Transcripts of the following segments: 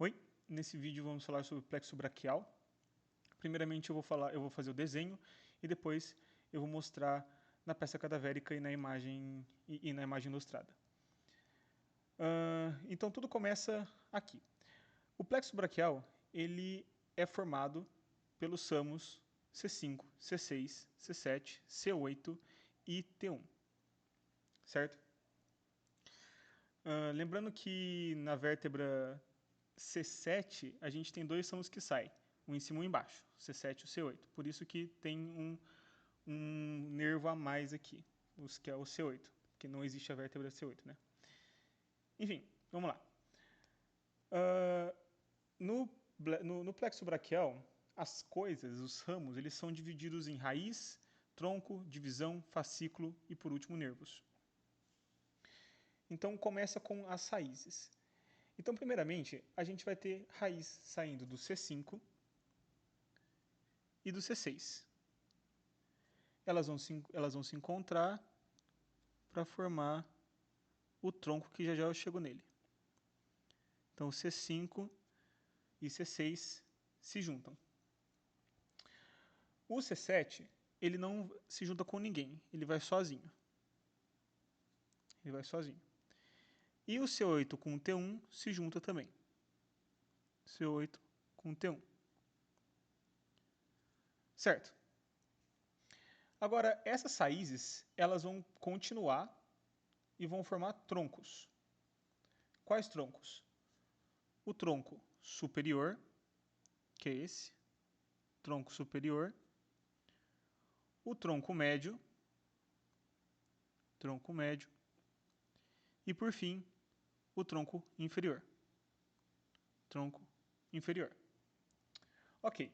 Oi, nesse vídeo vamos falar sobre o plexo braquial. Primeiramente eu vou fazer o desenho e depois eu vou mostrar na peça cadavérica e na imagem ilustrada. Então tudo começa aqui. O plexo braquial ele é formado pelos ramos C5, C6, C7, C8 e T1, certo? Lembrando que na vértebra C7 a gente tem dois ramos que saem, um em cima e um embaixo, C7 e o C8. Por isso que tem um nervo a mais aqui, que é o C8, que não existe a vértebra C8, né? Enfim, vamos lá. No plexo braquial, as coisas, os ramos, eles são divididos em raiz, tronco, divisão, fascículo e, por último, nervos. Então, começa com as raízes. Então, primeiramente, a gente vai ter raiz saindo do C5 e do C6. Elas vão se encontrar para formar o tronco que já já eu chego nele. Então, C5 e C6 se juntam. O C7, ele não se junta com ninguém, ele vai sozinho. Ele vai sozinho. E o C8 com o T1 se junta também. C8 com o T1. Certo. Agora, essas raízes, elas vão continuar e vão formar troncos. Quais troncos? O tronco superior, que é esse, tronco superior, o tronco médio, e por fim, o tronco inferior. Tronco inferior. Ok.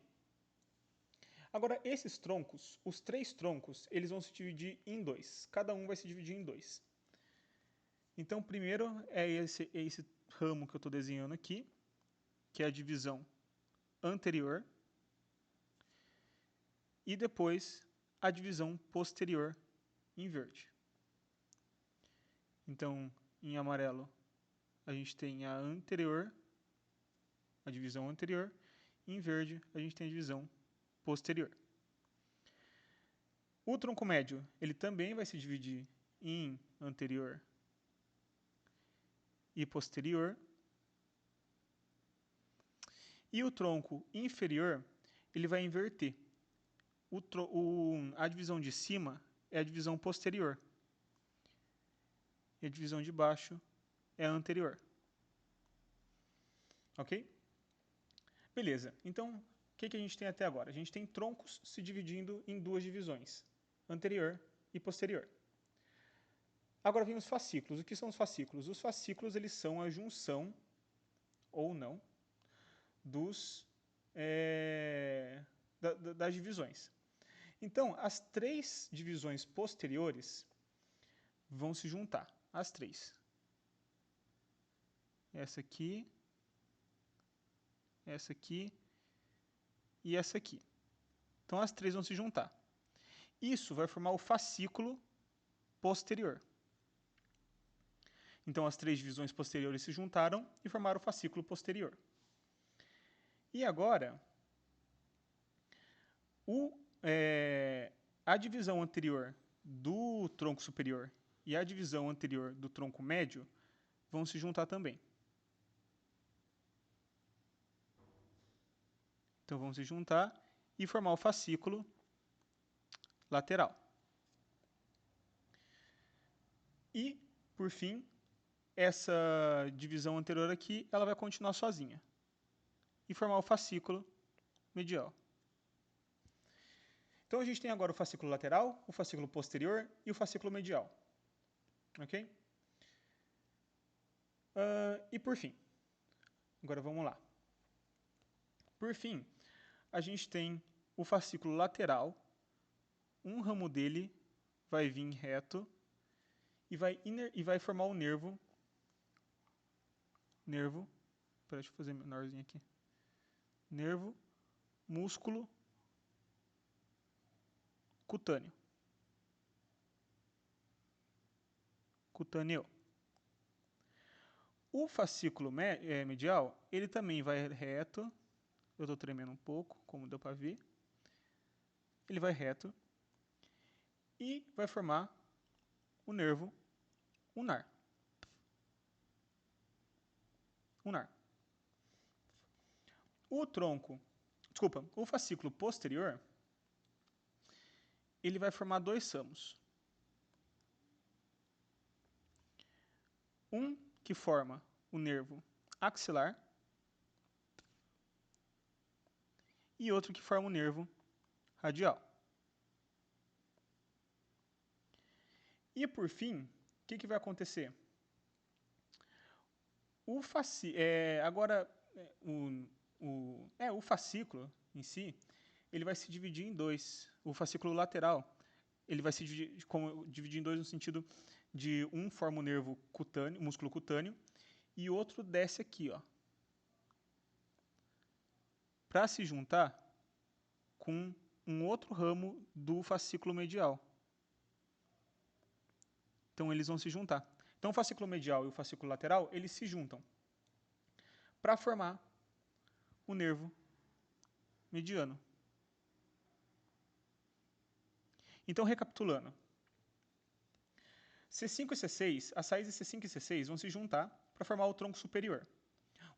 Agora, esses troncos, os três troncos, eles vão se dividir em dois. Cada um vai se dividir em dois. Então, primeiro é esse ramo que eu estou desenhando aqui, que é a divisão anterior, e depois a divisão posterior em verde. Então, em amarelo, a gente tem a anterior, a divisão anterior, e em verde a gente tem a divisão posterior. O tronco médio, ele também vai se dividir em anterior e posterior. E o tronco inferior, ele vai inverter. A divisão de cima é a divisão posterior. E a divisão de baixo é a anterior. Ok? Beleza. Então, o que a gente tem até agora? A gente tem troncos se dividindo em duas divisões, anterior e posterior. Agora vem os fascículos. O que são os fascículos? Os fascículos eles são a junção, ou não, das divisões. Então, as três divisões posteriores vão se juntar. As três. Essa aqui e essa aqui. Então, as três vão se juntar. Isso vai formar o fascículo posterior. Então, as três divisões posteriores se juntaram e formaram o fascículo posterior. E agora, a divisão anterior do tronco superior e a divisão anterior do tronco médio vão se juntar também. Então, vão se juntar e formar o fascículo lateral. E, por fim, essa divisão anterior aqui, ela vai continuar sozinha e formar o fascículo medial. Então, a gente tem agora o fascículo lateral, o fascículo posterior e o fascículo medial. Ok? E por fim, agora vamos lá. Por fim, a gente tem o fascículo lateral, um ramo dele vai vir reto e vai formar o nervo. Deixa eu fazer menorzinho aqui. Nervo, músculo, cutâneo. Cutâneo. O fascículo medial, ele também vai reto. Eu estou tremendo um pouco, como deu para ver. Ele vai reto e vai formar o nervo ulnar. O fascículo posterior, ele vai formar dois ramos. Um que forma o nervo axilar e outro que forma o nervo radial. E por fim, o que vai acontecer? O fascículo em si, ele vai se dividir em dois. O fascículo lateral, ele vai se dividir em dois no sentido de um forma o nervo cutâneo, músculo cutâneo, e outro desce aqui, ó, para se juntar com um outro ramo do fascículo medial. Então eles vão se juntar. Então o fascículo medial e o fascículo lateral, eles se juntam para formar o nervo mediano. Então, recapitulando. C5 e C6, as saídas de C5 e C6 vão se juntar para formar o tronco superior.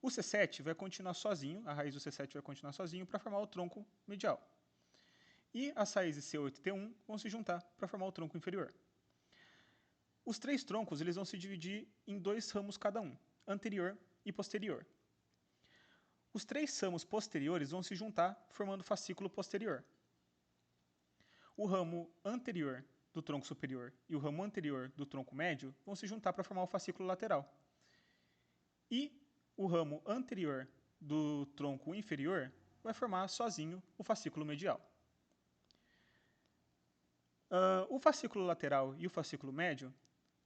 O C7 vai continuar sozinho, a raiz do C7 vai continuar sozinho para formar o tronco medial. E as saídas de C8 e T1 vão se juntar para formar o tronco inferior. Os três troncos eles vão se dividir em dois ramos cada um, anterior e posterior. Os três ramos posteriores vão se juntar formando o fascículo posterior. O ramo anterior do tronco superior e o ramo anterior do tronco médio vão se juntar para formar o fascículo lateral. E o ramo anterior do tronco inferior vai formar sozinho o fascículo medial. O fascículo lateral e o fascículo médio,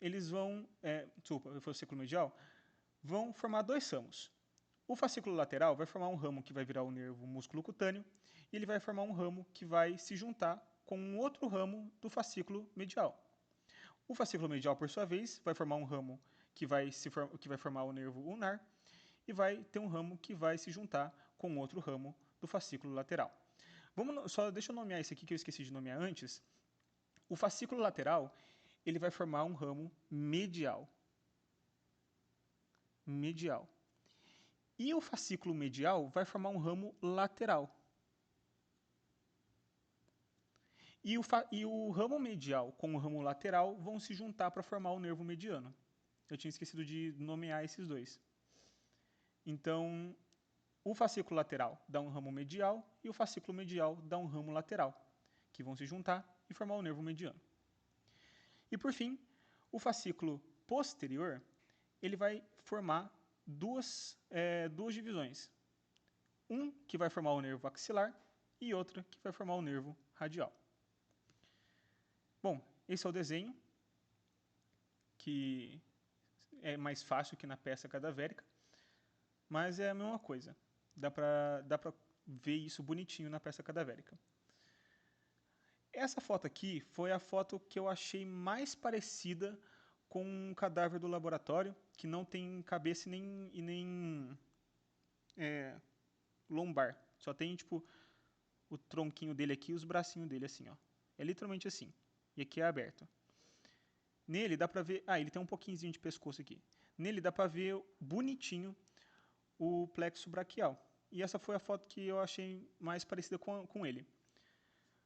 o fascículo medial, vão formar dois ramos. O fascículo lateral vai formar um ramo que vai virar o nervo músculo cutâneo e ele vai formar um ramo que vai se juntar com um outro ramo do fascículo medial. O fascículo medial, por sua vez, vai formar um ramo que vai formar o nervo ulnar e vai ter um ramo que vai se juntar com outro ramo do fascículo lateral. Deixa eu nomear esse aqui que eu esqueci de nomear antes. O fascículo lateral, ele vai formar um ramo medial. E o fascículo medial vai formar um ramo lateral. E o ramo medial com o ramo lateral vão se juntar para formar o nervo mediano. Eu tinha esquecido de nomear esses dois. Então, o fascículo lateral dá um ramo medial e o fascículo medial dá um ramo lateral, que vão se juntar e formar o nervo mediano. E por fim, o fascículo posterior, ele vai formar duas divisões. Um que vai formar o nervo axilar e outra que vai formar o nervo radial. Bom, esse é o desenho, que é mais fácil que na peça cadavérica, mas é a mesma coisa. Dá pra ver isso bonitinho na peça cadavérica. Essa foto aqui foi a foto que eu achei mais parecida com um cadáver do laboratório, que não tem cabeça e nem lombar. Só tem, tipo, o tronquinho dele aqui e os bracinhos dele, assim, ó. É literalmente assim. E aqui é aberto. Nele dá pra ver... ele tem um pouquinho de pescoço aqui. Nele dá pra ver bonitinho o plexo braquial. E essa foi a foto que eu achei mais parecida com ele.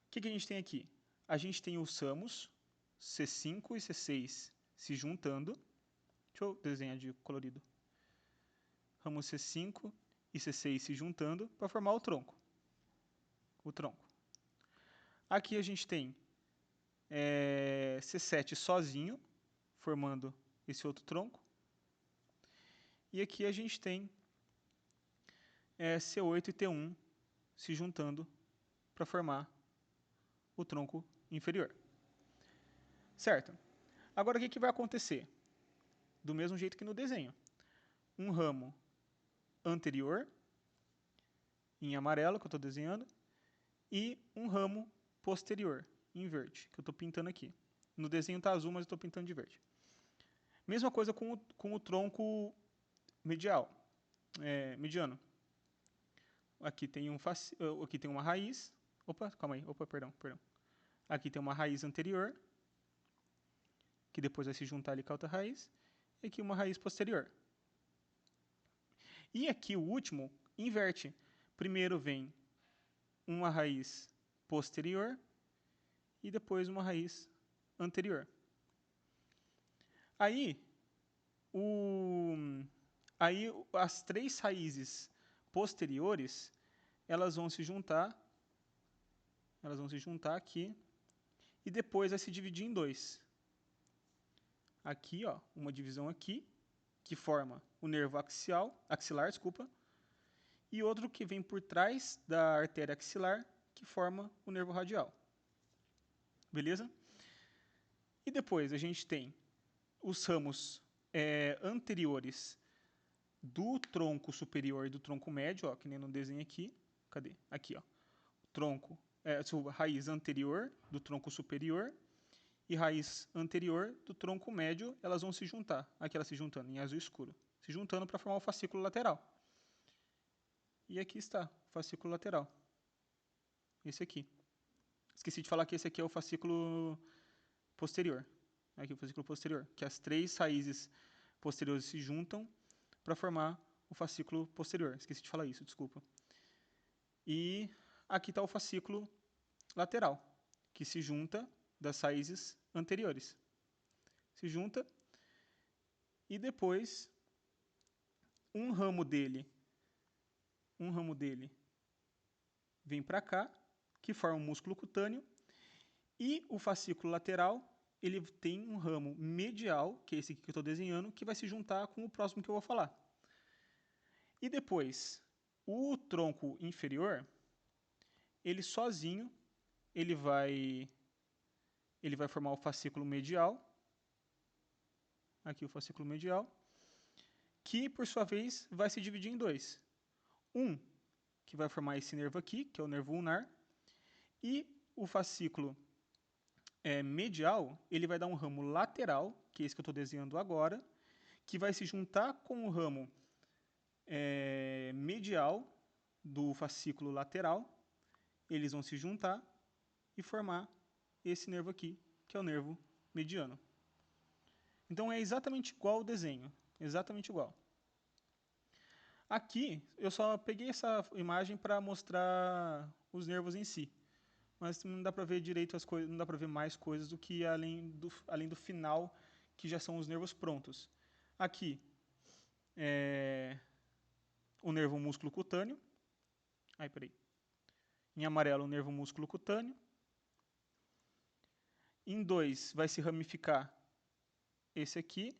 O que a gente tem aqui? A gente tem os ramos C5 e C6 se juntando. Deixa eu desenhar de colorido. Ramos C5 e C6 se juntando para formar o tronco. Aqui a gente tem C7 sozinho, formando esse outro tronco. E aqui a gente tem C8 e T1 se juntando para formar o tronco inferior. Certo? Agora, o que vai acontecer? Do mesmo jeito que no desenho. Um ramo anterior, em amarelo, que eu estou desenhando, e um ramo posterior, em verde, que eu estou pintando aqui. No desenho está azul, mas eu estou pintando de verde. Mesma coisa com o tronco mediano. Aqui tem aqui tem uma raiz. Opa, calma aí. Opa, perdão. Aqui tem uma raiz anterior, que depois vai se juntar ali com a outra raiz. E aqui uma raiz posterior. E aqui o último inverte. Primeiro vem uma raiz posterior e depois uma raiz anterior. Aí as três raízes posteriores, elas vão se juntar aqui e depois vai se dividir em dois. Aqui, ó, uma divisão aqui, que forma o nervo axilar, e outro que vem por trás da artéria axilar, que forma o nervo radial. Beleza? E depois a gente tem os ramos anteriores do tronco superior e do tronco médio, ó, que nem no desenho aqui. Cadê? Aqui, ó. Raiz anterior do tronco superior e raiz anterior do tronco médio, elas vão se juntar. Aqui elas se juntando em azul escuro. Se juntando para formar o fascículo lateral. E aqui está o fascículo lateral. Esse aqui. Esqueci de falar que esse aqui é o fascículo posterior. Aqui o fascículo posterior. Que as três raízes posteriores se juntam para formar o fascículo posterior. Esqueci de falar isso, desculpa. E aqui está o fascículo lateral, que se junta das raízes anteriores. Se junta e depois um ramo dele vem para cá, que forma um músculo cutâneo, e o fascículo lateral, ele tem um ramo medial, que é esse aqui que eu estou desenhando, que vai se juntar com o próximo que eu vou falar. E depois, o tronco inferior, ele sozinho, ele vai formar o fascículo medial, aqui o fascículo medial, que por sua vez vai se dividir em dois. Um que vai formar esse nervo aqui, que é o nervo ulnar, e o fascículo medial, ele vai dar um ramo lateral, que é esse que eu estou desenhando agora, que vai se juntar com o ramo medial do fascículo lateral. Eles vão se juntar e formar esse nervo aqui, que é o nervo mediano. Então é exatamente igual ao desenho, exatamente igual. Aqui eu só peguei essa imagem para mostrar os nervos em si, mas não dá para ver direito as coisas, não dá para ver mais coisas do que além do final, que já são os nervos prontos. Aqui o nervo músculo cutâneo. Em amarelo o nervo músculo cutâneo. Em 2 vai se ramificar esse aqui,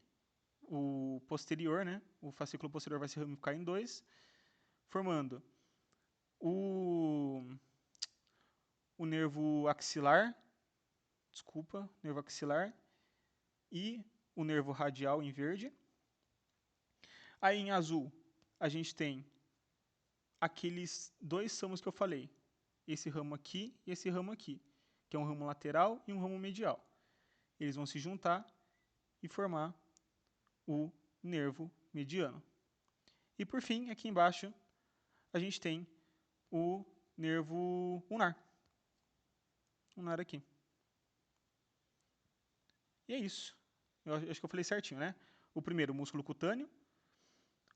o posterior, né? O fascículo posterior vai se ramificar em 2, formando o nervo axilar, nervo axilar e o nervo radial em verde. Aí em azul a gente tem aqueles dois ramos que eu falei, esse ramo aqui e esse ramo aqui, que é um ramo lateral e um ramo medial. Eles vão se juntar e formar o nervo mediano. E por fim, aqui embaixo, a gente tem o nervo ulnar. Ulnar aqui. E é isso. Eu acho que eu falei certinho, né? O primeiro, músculo cutâneo.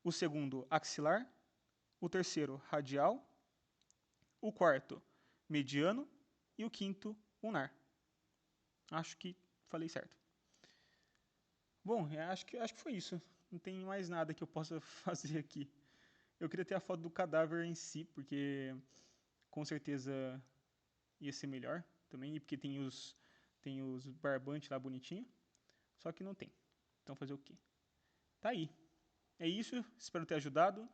O segundo, axilar. O terceiro, radial. O quarto, mediano. E o quinto, ulnar. Acho que falei certo. Bom, acho que foi isso. Não tem mais nada que eu possa fazer aqui. Eu queria ter a foto do cadáver em si, porque com certeza ia ser melhor também, e porque tem os barbantes lá bonitinho. Só que não tem. Então fazer o quê? Tá aí. É isso, espero ter ajudado.